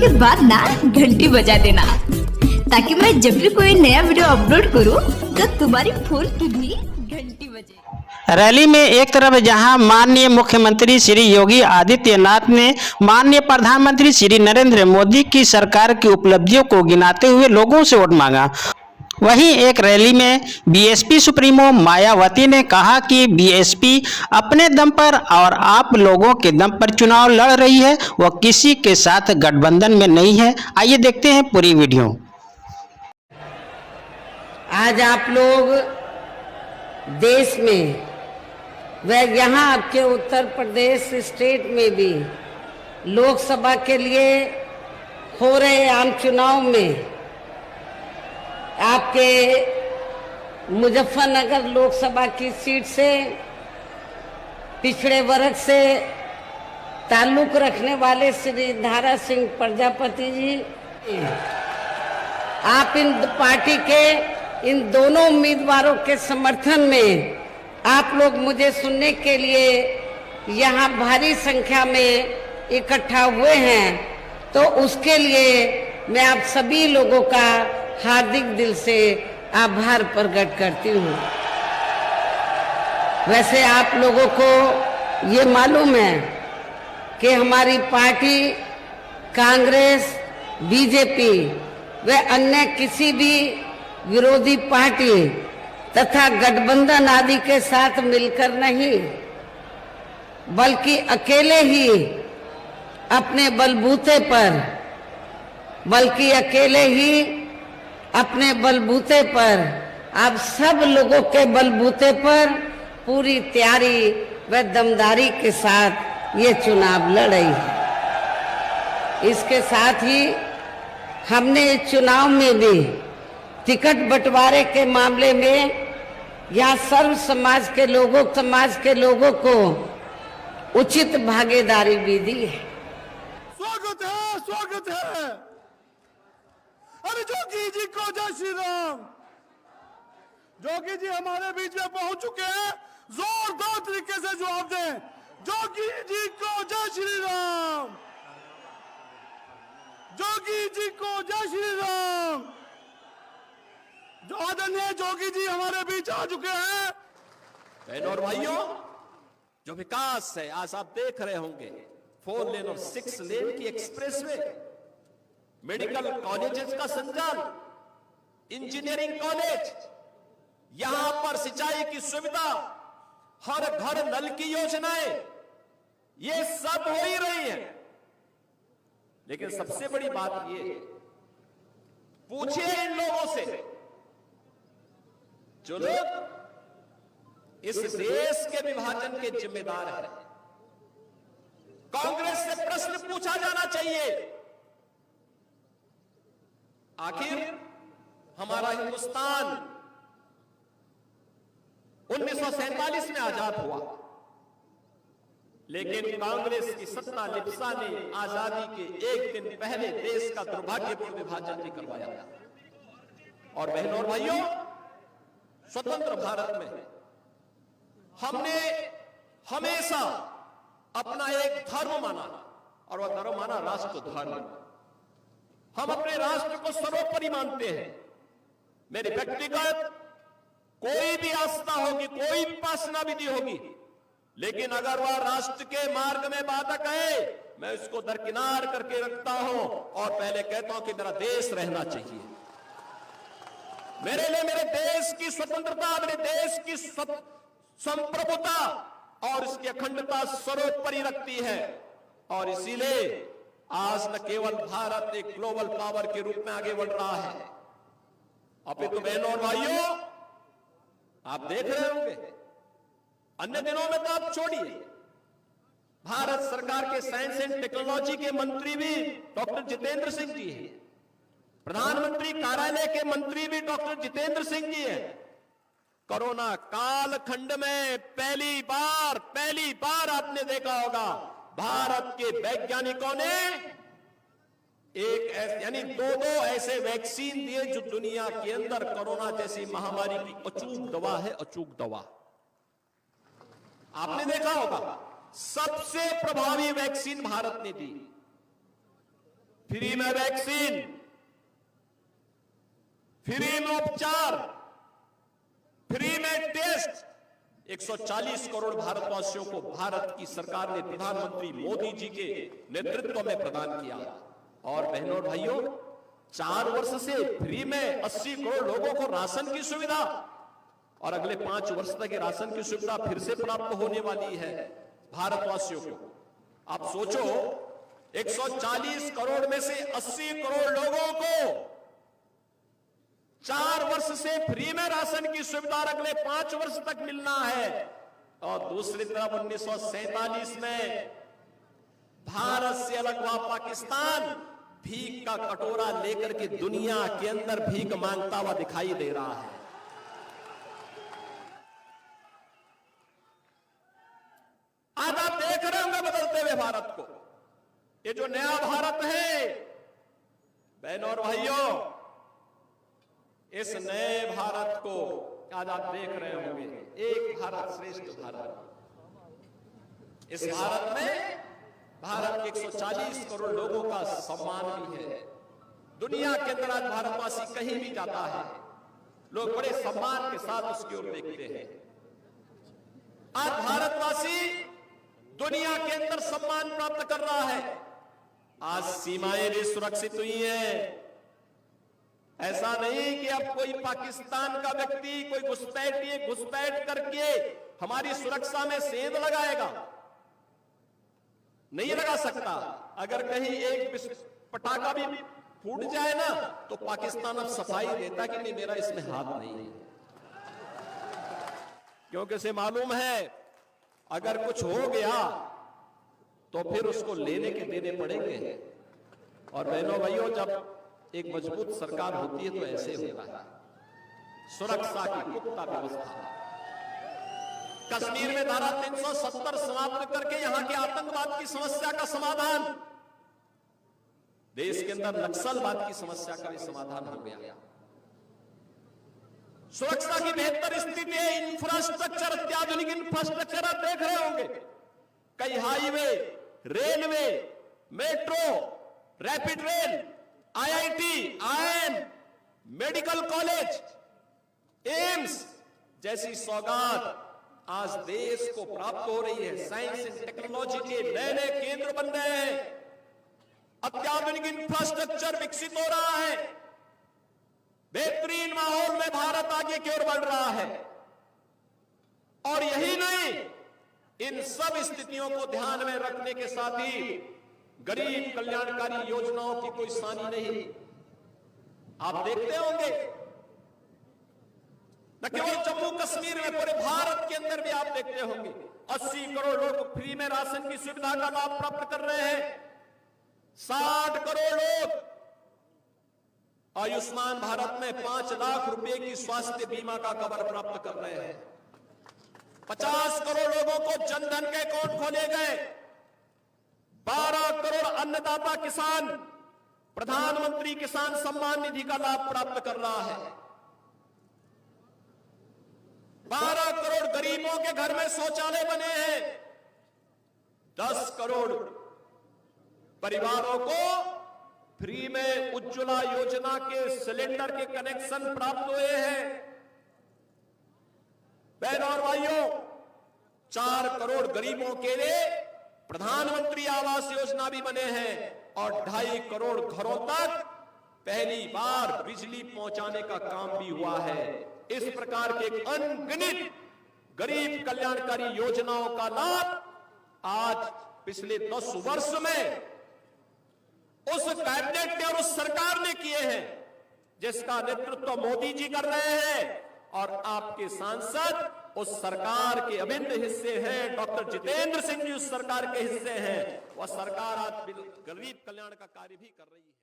के बाद ना घंटी बजा देना, ताकि मैं जब भी कोई नया वीडियो अपलोड करूं तो तुम्हारी फोन की भी घंटी बजे। रैली में एक तरफ जहां माननीय मुख्यमंत्री श्री योगी आदित्यनाथ ने माननीय प्रधानमंत्री श्री नरेंद्र मोदी की सरकार की उपलब्धियों को गिनाते हुए लोगों से वोट मांगा, वहीं एक रैली में बीएसपी सुप्रीमो मायावती ने कहा कि बीएसपी अपने दम पर और आप लोगों के दम पर चुनाव लड़ रही है, वह किसी के साथ गठबंधन में नहीं है। आइए देखते हैं पूरी वीडियो। आज आप लोग देश में व यहाँ आपके उत्तर प्रदेश स्टेट में भी लोकसभा के लिए हो रहे आम चुनाव में आपके मुजफ्फरनगर लोकसभा की सीट से पिछड़े वर्ग से ताल्लुक रखने वाले श्री धारा सिंह प्रजापति जी, आप इन पार्टी के इन दोनों उम्मीदवारों के समर्थन में आप लोग मुझे सुनने के लिए यहाँ भारी संख्या में इकट्ठा हुए हैं, तो उसके लिए मैं आप सभी लोगों का हार्दिक दिल से आभार प्रकट करती हूँ। वैसे आप लोगों को ये मालूम है कि हमारी पार्टी कांग्रेस, बीजेपी व अन्य किसी भी विरोधी पार्टी तथा गठबंधन आदि के साथ मिलकर नहीं, बल्कि अकेले ही अपने बलबूते पर आप सब लोगों के बलबूते पर पूरी तैयारी व दमदारी के साथ ये चुनाव लड़ रही है। इसके साथ ही हमने इस चुनाव में भी टिकट बंटवारे के मामले में यहाँ सर्व समाज के लोगों को उचित भागीदारी भी दी है। स्वागत है। अरे जोगी जी को जय श्री राम। जोगी जी हमारे बीच में पहुंच चुके हैं, जोरदार तरीके से जवाब दें। जोगी जी को जय श्री राम। जोगी जी को जय श्री राम। जो आदरणीय जोगी जी हमारे बीच आ चुके हैं। बहनों और भाइयों, जो विकास है आज आप देख रहे होंगे, 4 लेन और 6 लेन की एक्सप्रेसवे, मेडिकल कॉलेजेस का संचालन, इंजीनियरिंग कॉलेज, यहां पर सिंचाई की सुविधा, हर घर नल की योजनाएं, ये सब हो ही रही है। लेकिन सबसे बड़ी बात ये, पूछिए इन लोगों से जो लोग इस देश के विभाजन के जिम्मेदार हैं। कांग्रेस से प्रश्न पूछा जाना चाहिए, आखिर हमारा हिंदुस्तान 1947 में आजाद हुआ, लेकिन कांग्रेस की सत्ता लिप्सा ने आजादी के एक दिन पहले देश का दुर्भाग्यपूर्ण विभाजन भी करवाया था। और बहनों और भाइयों, स्वतंत्र भारत में हमने हमेशा अपना एक धर्म माना, और वह धर्म माना राष्ट्र धर्म। हम अपने राष्ट्र को सर्वोपरि मानते हैं। मेरी व्यक्तिगत कोई भी आस्था होगी, कोई भी उपासना विधि होगी, लेकिन अगर वह राष्ट्र के मार्ग में बाधक है, मैं उसको दरकिनार करके रखता हूं और पहले कहता हूं कि मेरा देश रहना चाहिए। मेरे लिए मेरे देश की स्वतंत्रता, मेरे देश की संप्रभुता और इसकी अखंडता सर्वोपरि रखती है। और इसीलिए आज न केवल भारत एक ग्लोबल पावर के रूप में आगे बढ़ रहा है, अपितु बहनों और भाइयों, आप देख रहे होंगे अन्य दिनों में तो आप छोड़िए, भारत सरकार के साइंस एंड टेक्नोलॉजी के मंत्री भी डॉक्टर जितेंद्र सिंह जी हैं, प्रधानमंत्री कार्यालय के मंत्री भी डॉक्टर जितेंद्र सिंह जी हैं। कोरोना कालखंड में पहली बार आपने देखा होगा, भारत के वैज्ञानिकों ने यानी दो ऐसे वैक्सीन दिए जो दुनिया के अंदर कोरोना जैसी महामारी की अचूक दवा है, अचूक दवा। आपने देखा होगा सबसे प्रभावी वैक्सीन भारत ने दी। फ्री में वैक्सीन, फ्री में उपचार, फ्री में टेस्ट 140 करोड़ भारतवासियों को भारत की सरकार ने प्रधानमंत्री मोदी जी के नेतृत्व में प्रदान किया। और बहनों और भाइयों, 4 वर्ष से फ्री में 80 करोड़ लोगों को राशन की सुविधा, और अगले 5 वर्ष तक राशन की सुविधा फिर से प्राप्त होने वाली है भारतवासियों को। आप सोचो, 140 करोड़ में से 80 करोड़ लोगों को 4 वर्ष से फ्री में राशन की सुविधा अगले 5 वर्ष तक मिलना है। और दूसरी तरफ 1947 में भारत से अलग हुआ पाकिस्तान भीख का कटोरा लेकर के दुनिया के अंदर भीख मांगता हुआ दिखाई दे रहा है। आज आप देख रहे होंगे बदलते हुए भारत को। ये जो नया भारत है बहनों और भाइयों, इस नए भारत को आज आप देख रहे होंगे, एक भारत श्रेष्ठ भारत। इस भारत में भारत के 140 करोड़ लोगों का सम्मान भी है। दुनिया के अंदर आज भारतवासी कहीं भी जाता है, लोग बड़े सम्मान के साथ उसकी ओर देखते हैं। आज भारतवासी दुनिया के अंदर सम्मान प्राप्त कर रहा है। आज सीमाएं भी सुरक्षित हुई हैं। ऐसा नहीं कि अब कोई पाकिस्तान का व्यक्ति, कोई घुसपैठ करके हमारी सुरक्षा में सेंध लगाएगा, नहीं लगा सकता। अगर कहीं एक पटाखा भी फूट जाए ना, तो पाकिस्तान अब सफाई देता कि नहीं, मेरा इसमें हाथ नहीं है, क्योंकि उसे मालूम है अगर कुछ हो गया तो फिर उसको लेने के देने पड़ेंगे। और बहनों भाइयों, जब एक मजबूत सरकार होती है तो ऐसे होता है। सुरक्षा की पुख्ता व्यवस्था, कश्मीर में धारा 370 समाप्त करके यहां के आतंकवाद की समस्या का समाधान, देश के अंदर नक्सलवाद की समस्या का भी समाधान हो गया। सुरक्षा की बेहतर स्थिति है। इंफ्रास्ट्रक्चर, अत्याधुनिक इंफ्रास्ट्रक्चर आप देख रहे होंगे। कई highway, railway, metro, rapid rail, IIT, IIM, medical college, AIIMS जैसी सौगात आज देश को प्राप्त हो रही है। साइंस एंड टेक्नोलॉजी के नए नए केंद्र बन रहे हैं। अत्याधुनिक इंफ्रास्ट्रक्चर विकसित हो रहा है। बेहतरीन माहौल में भारत आगे की ओर बढ़ रहा है। और यही नहीं, इन सब स्थितियों को ध्यान में रखने के साथ ही गरीब कल्याणकारी योजनाओं की कोई सानी नहीं। आप देखते होंगे न केवल जम्मू कश्मीर में, पूरे भारत के अंदर भी आप देखते होंगे 80 करोड़ लोग फ्री में राशन की सुविधा का लाभ प्राप्त कर रहे हैं। 60 करोड़ लोग आयुष्मान भारत में 5 लाख रुपए की स्वास्थ्य बीमा का कवर प्राप्त कर रहे हैं। 50 करोड़ लोगों को जनधन के अकाउंट खोले गए। 12 करोड़ अन्नदाता किसान प्रधानमंत्री किसान सम्मान निधि का लाभ प्राप्त कर रहा है। 12 करोड़ गरीबों के घर में शौचालय बने हैं। 10 करोड़ परिवारों को फ्री में उज्ज्वला योजना के सिलेंडर के कनेक्शन प्राप्त हुए हैं। बहनों और भाइयों, 4 करोड़ गरीबों के लिए प्रधानमंत्री आवास योजना भी बने हैं और 2.5 करोड़ घरों तक पहली बार बिजली पहुंचाने का काम भी हुआ है। इस प्रकार के अनगिनत गरीब कल्याणकारी योजनाओं का लाभ आज पिछले 10 वर्ष में उस कैबिनेट ने और उस सरकार ने किए हैं, जिसका नेतृत्व मोदी जी कर रहे हैं। और आपके सांसद उस सरकार के अभिन्न हिस्से हैं। डॉक्टर जितेंद्र सिंह जी उस सरकार के हिस्से हैं। वह सरकार आज गरीब कल्याण का कार्य भी कर रही है।